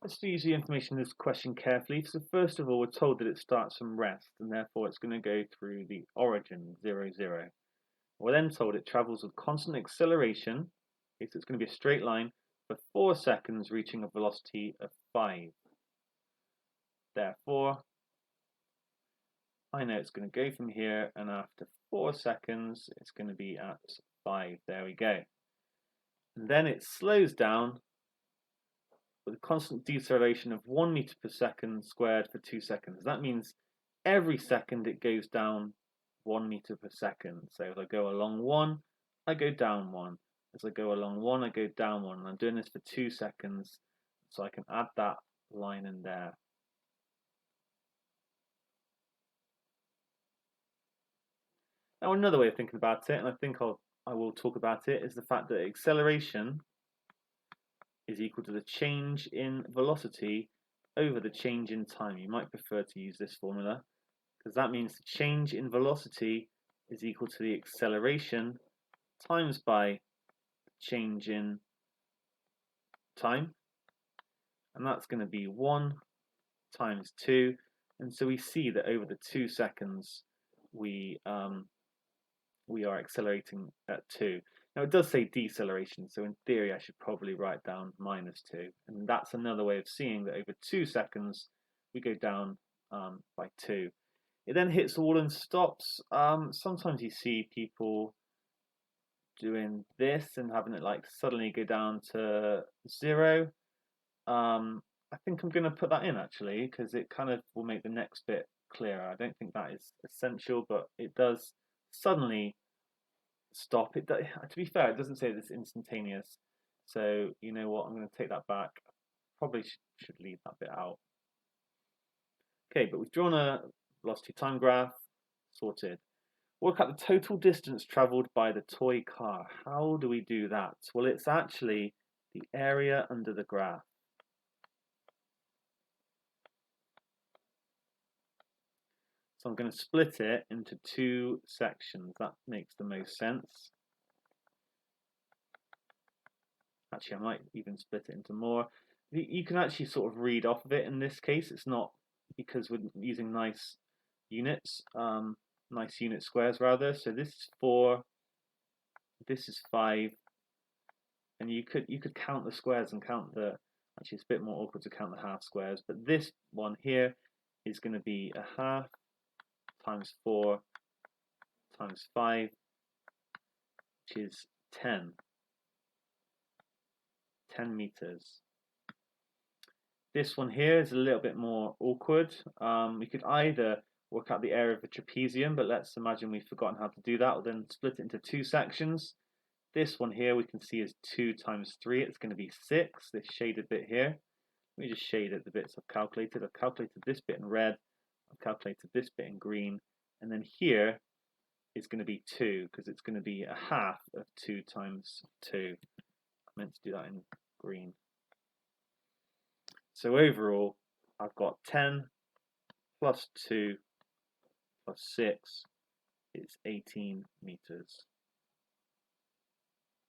Let's use the information in this question carefully. So first of all, we're told that it starts from rest, and therefore it's going to go through the origin, 0, 0. We're then told it travels with constant acceleration, okay, so it's going to be a straight line, for 4 seconds, reaching a velocity of 5. Therefore, I know it's going to go from here, and after 4 seconds, it's going to be at 5. There we go. And then it slows down with a constant deceleration of 1 meter per second squared for 2 seconds. That means every second it goes down 1 meter per second. So as I go along 1, I go down 1. As I go along 1, I go down 1. And I'm doing this for 2 seconds, so I can add that line in there. Now another way of thinking about it, and I think I will talk about it, is the fact that acceleration is equal to the change in velocity over the change in time. You might prefer to use this formula, because that means the change in velocity is equal to the acceleration times by change in time, and that's going to be 1 times 2, and so we see that over the 2 seconds we are accelerating at 2. Now it does say deceleration, so in theory I should probably write down -2, and that's another way of seeing that over 2 seconds we go down by 2. It then hits the wall and stops. Sometimes you see people doing this and having it like suddenly go down to 0. I think I'm going to put that in actually, because it kind of will make the next bit clearer. I don't think that is essential, but it does suddenly stop. To be fair, it doesn't say it's instantaneous, so you know what, I'm going to take that back. Probably should leave that bit out. Okay, but we've drawn a velocity time graph, sorted. Work out the total distance travelled by the toy car. How do we do that? Well, it's actually the area under the graph. So I'm going to split it into 2 sections. That makes the most sense. Actually, I might even split it into more. You can actually sort of read off of it in this case. It's not, because we're using nice units, nice unit squares rather. So this is 4, this is 5, and you could count the squares and count the. Actually, it's a bit more awkward to count the half squares, but this one here is going to be a half times 4 times 5, which is 10 meters. This one here is a little bit more awkward. We could either work out the area of a trapezium, but let's imagine we've forgotten how to do that. We'll then split it into 2 sections. This one here we can see is 2 times 3. It's going to be 6, this shaded bit here. Let me just shade it the bits I've calculated. I've calculated this bit in red. I've calculated this bit in green. And then here is going to be 2, because it's going to be a half of 2 times 2. I meant to do that in green. So overall, I've got 10 plus 2 plus 6 is 18 meters.